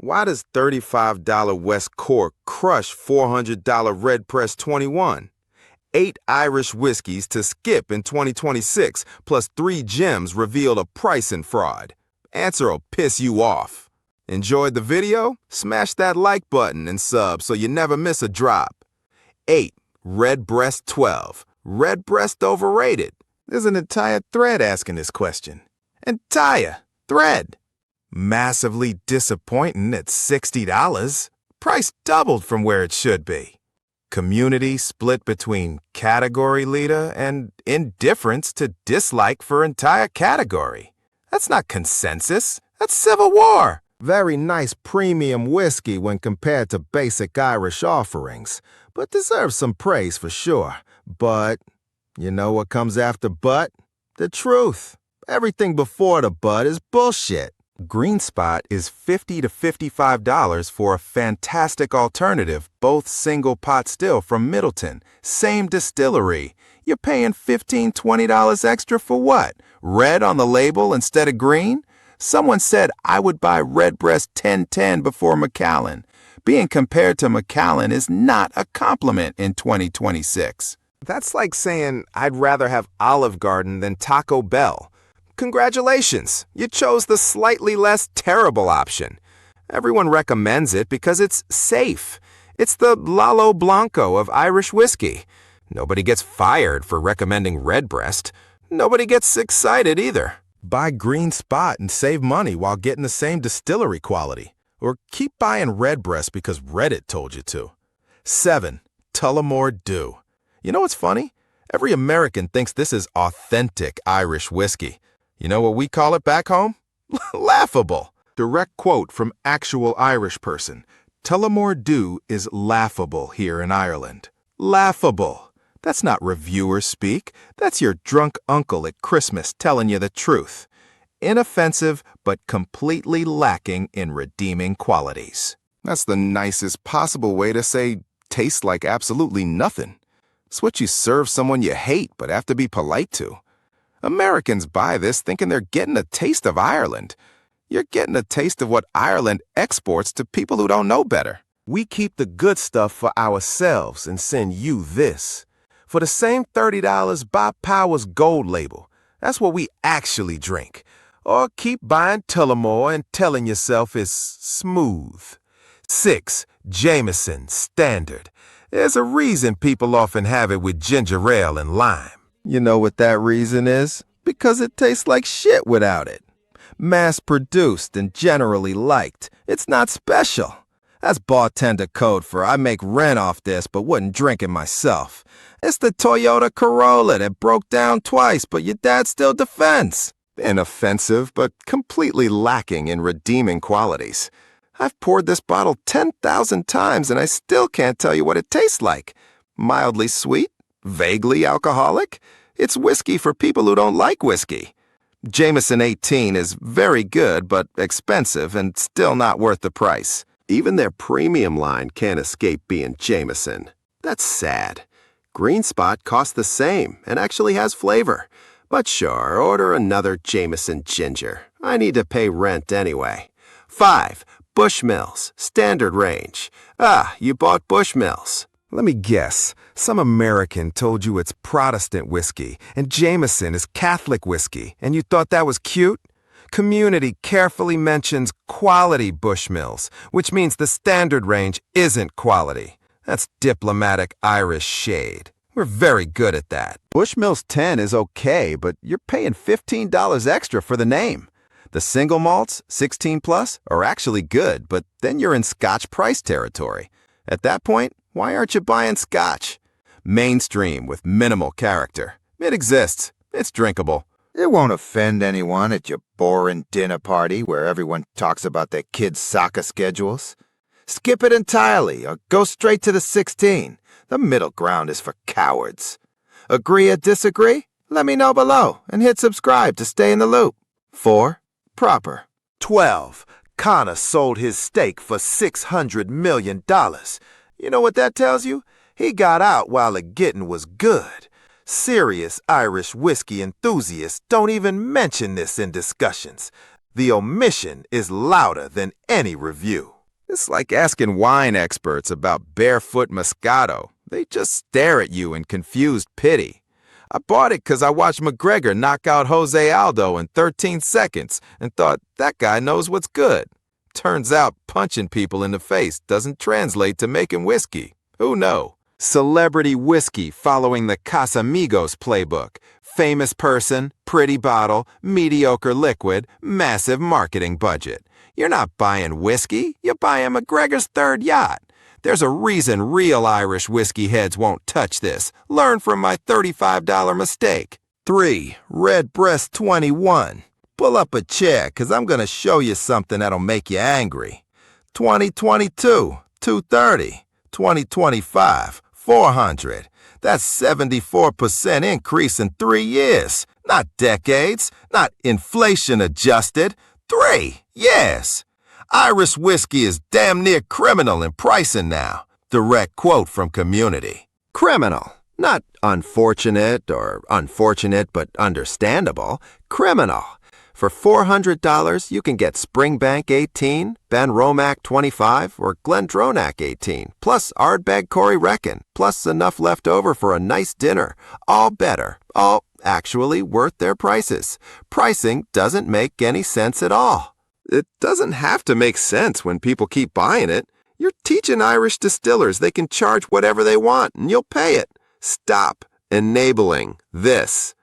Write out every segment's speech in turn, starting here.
Why does $35 West Cork crush $400 Redbreast 21? 8 Irish whiskeys to skip in 2026, plus 3 gems revealed a pricing fraud. Answer will piss you off. Enjoyed the video? Smash that like button and sub so you never miss a drop. 8. Redbreast 12. Redbreast overrated? There's an entire thread asking this question. Entire thread. Massively disappointing at $60. Price doubled from where it should be. Community split between category leader and indifference to dislike for entire category. That's not consensus. That's civil war. Very nice premium whiskey when compared to basic Irish offerings, but deserves some praise for sure. But, you know what comes after but? The truth. Everything before the but is bullshit. Green Spot is $50 to $55 for a fantastic alternative, both single pot still from Midleton. Same distillery. You're paying $15, $20 extra for what? Red on the label instead of green? Someone said I would buy Redbreast 1010 before Macallan. Being compared to Macallan is not a compliment in 2026. That's like saying I'd rather have Olive Garden than Taco Bell. Congratulations, you chose the slightly less terrible option. Everyone recommends it because it's safe. It's the Lalo Blanco of Irish whiskey. Nobody gets fired for recommending Redbreast. Nobody gets excited either. Buy Green Spot and save money while getting the same distillery quality. Or keep buying Redbreast because Reddit told you to. 7. Tullamore Dew. You know what's funny? Every American thinks this is authentic Irish whiskey. You know what we call it back home? Laughable. Direct quote from actual Irish person. Tullamore Dew is laughable here in Ireland. Laughable. That's not reviewer speak. That's your drunk uncle at Christmas telling you the truth. Inoffensive, but completely lacking in redeeming qualities. That's the nicest possible way to say tastes like absolutely nothing. It's what you serve someone you hate but have to be polite to. Americans buy this thinking they're getting a taste of Ireland. You're getting a taste of what Ireland exports to people who don't know better. We keep the good stuff for ourselves and send you this. For the same $30, buy Power's Gold label. That's what we actually drink. Or keep buying Tullamore and telling yourself it's smooth. 6. Jameson Standard. There's a reason people often have it with ginger ale and lime. You know what that reason is? Because it tastes like shit without it. Mass-produced and generally liked. It's not special. That's bartender code for I make rent off this but wouldn't drink it myself. It's the Toyota Corolla that broke down twice but your dad still defends. Inoffensive but completely lacking in redeeming qualities. I've poured this bottle 10,000 times and I still can't tell you what it tastes like. Mildly sweet? Vaguely alcoholic? It's whiskey for people who don't like whiskey. Jameson 18 is very good but expensive and still not worth the price. Even their premium line can't escape being Jameson. That's sad. Green Spot costs the same and actually has flavor. But sure, order another Jameson Ginger. I need to pay rent anyway. 5. Bushmills Standard range. You bought Bushmills. Let me guess. Some American told you it's Protestant whiskey and Jameson is Catholic whiskey, and you thought that was cute? Community carefully mentions quality Bushmills, which means the Standard range isn't quality. That's diplomatic Irish shade. We're very good at that. Bushmills 10 is okay, but you're paying $15 extra for the name. The single malts, 16 plus, are actually good, but then you're in Scotch price territory. At that point, why aren't you buying Scotch? Mainstream with minimal character. It exists. It's drinkable. It won't offend anyone at your boring dinner party where everyone talks about their kids' soccer schedules. Skip it entirely or go straight to the 16. The middle ground is for cowards. Agree or disagree? Let me know below and hit subscribe to stay in the loop. 4. Proper. 12. Connor sold his stake for $600 million. You know what that tells you? He got out while the getting was good. Serious Irish whiskey enthusiasts don't even mention this in discussions. The omission is louder than any review. It's like asking wine experts about barefoot Moscato. They just stare at you in confused pity. I bought it because I watched McGregor knock out Jose Aldo in 13 seconds and thought, that guy knows what's good. Turns out punching people in the face doesn't translate to making whiskey. Who knew? Celebrity whiskey following the Casamigos playbook. Famous person, pretty bottle, mediocre liquid, massive marketing budget. You're not buying whiskey, you're buying McGregor's third yacht. There's a reason real Irish whiskey heads won't touch this. Learn from my $35 mistake. 3. Redbreast 21. Pull up a chair, cause I'm gonna show you something that'll make you angry. 2022, 230. 2025, 400. That's 74% increase in 3 years. Not decades, not inflation adjusted. 3 years. Irish whiskey is damn near criminal in pricing now. Direct quote from Community. Criminal. Not unfortunate or unfortunate but understandable. Criminal. For $400, you can get Springbank 18, Ben Romac 25, or Glendronach 18, plus Ardbeg Corey Reckon, plus enough left over for a nice dinner. All better. All actually worth their prices. Pricing doesn't make any sense at all. It doesn't have to make sense when people keep buying it. You're teaching Irish distillers they can charge whatever they want and you'll pay it. Stop enabling this.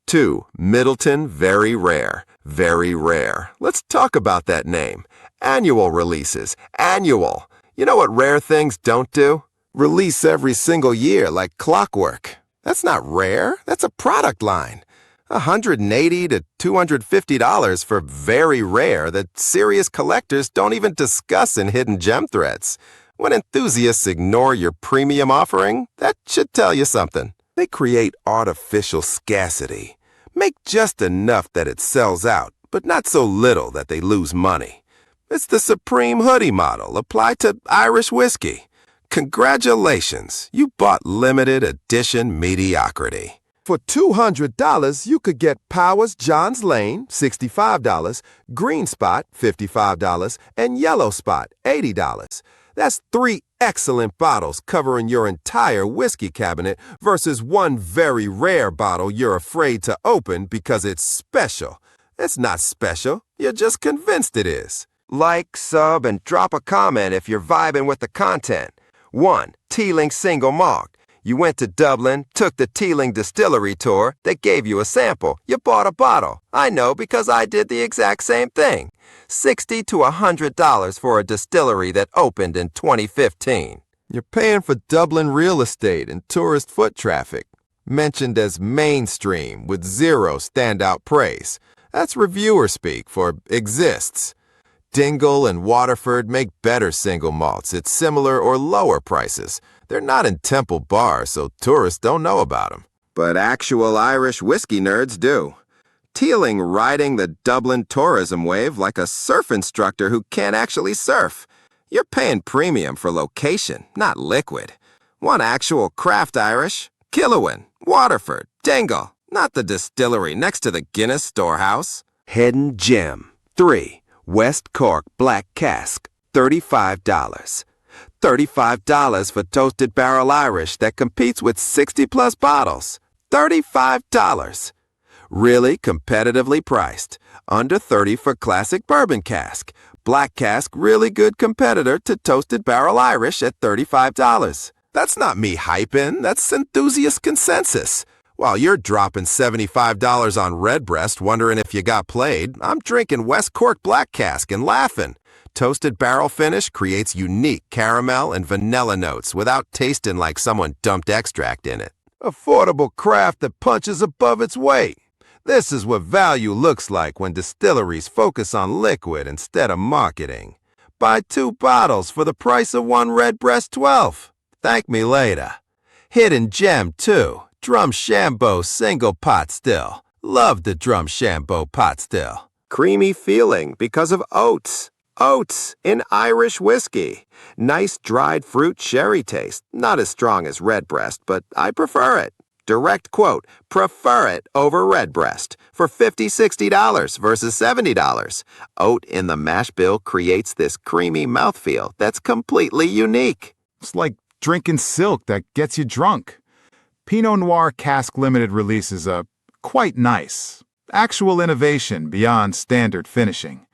2. Midleton Very Rare. Very rare. Let's talk about that name. Annual releases. Annual. You know what rare things don't do? Release every single year like clockwork. That's not rare. That's a product line. $180 to $250 for very rare that serious collectors don't even discuss in Hidden Gem Threads. When enthusiasts ignore your premium offering, that should tell you something. They create artificial scarcity. Make just enough that it sells out, but not so little that they lose money. It's the Supreme Hoodie model applied to Irish whiskey. Congratulations, you bought limited edition mediocrity. For $200, you could get Powers John's Lane, $65, Green Spot, $55, and Yellow Spot, $80. That's 3 excellent bottles covering your entire whiskey cabinet versus one very rare bottle you're afraid to open because it's special. It's not special. You're just convinced it is. Like, sub, and drop a comment if you're vibing with the content. 1. Teeling Single Malt. You went to Dublin, took the Teeling distillery tour, they gave you a sample. You bought a bottle. I know because I did the exact same thing. $60 to $100 for a distillery that opened in 2015. You're paying for Dublin real estate and tourist foot traffic. Mentioned as mainstream with zero standout praise. That's reviewer speak for exists. Dingle and Waterford make better single malts at similar or lower prices. They're not in Temple Bar, so tourists don't know about them. But actual Irish whiskey nerds do. Teeling riding the Dublin tourism wave like a surf instructor who can't actually surf. You're paying premium for location, not liquid. Want actual craft Irish? Killowen, Waterford, Dingle, not the distillery next to the Guinness storehouse. Hidden Gem. 3. West Cork Black Cask, $35. $35 for Toasted Barrel Irish that competes with 60-plus bottles. $35. Really competitively priced. Under $30 for Classic Bourbon Cask. Black Cask, really good competitor to Toasted Barrel Irish at $35. That's not me hyping, that's enthusiast consensus. While you're dropping $75 on Redbreast wondering if you got played, I'm drinking West Cork Black Cask and laughing. Toasted barrel finish creates unique caramel and vanilla notes without tasting like someone dumped extract in it. Affordable craft that punches above its weight. This is what value looks like when distilleries focus on liquid instead of marketing. Buy 2 bottles for the price of one Redbreast 12. Thank me later. Hidden Gem 2. Drumshambo Single Pot Still. Love the Drumshambo Pot Still. Creamy feeling because of oats. Oats in Irish whiskey. Nice dried fruit sherry taste. Not as strong as Redbreast, but I prefer it. Direct quote, prefer it over Redbreast for $50, $60 versus $70. Oat in the mash bill creates this creamy mouthfeel that's completely unique. It's like drinking silk that gets you drunk. Pinot Noir Cask Limited releases are quite nice. Actual innovation beyond standard finishing.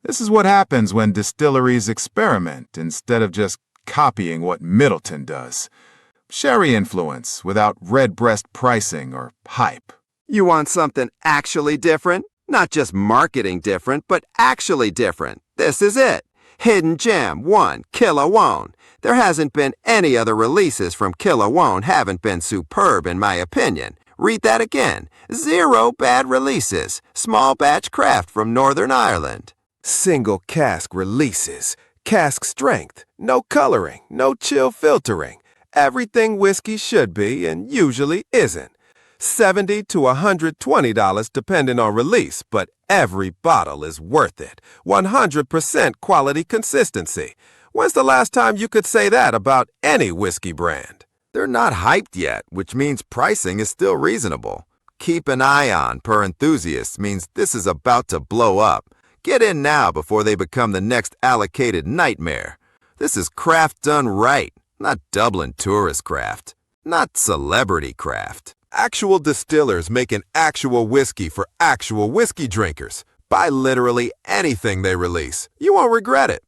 This is what happens when distilleries experiment instead of just copying what Midleton does. Sherry influence without Redbreast pricing or hype. You want something actually different? Not just marketing different, but actually different. This is it. Hidden Gem 1 Kilowone. There hasn't been any other releases from Kilowone haven't been superb in my opinion. Read that again. 0 bad releases. Small batch craft from Northern Ireland. Single cask releases. Cask strength. No coloring. No chill filtering. Everything whiskey should be and usually isn't. $70 to $120 depending on release, but every bottle is worth it. 100% quality consistency. When's the last time you could say that about any whiskey brand? They're not hyped yet, which means pricing is still reasonable. Keep an eye on per enthusiasts means this is about to blow up. Get in now before they become the next allocated nightmare. This is craft done right, not Dublin tourist craft, not celebrity craft. Actual distillers making actual whiskey for actual whiskey drinkers. Buy literally anything they release. You won't regret it.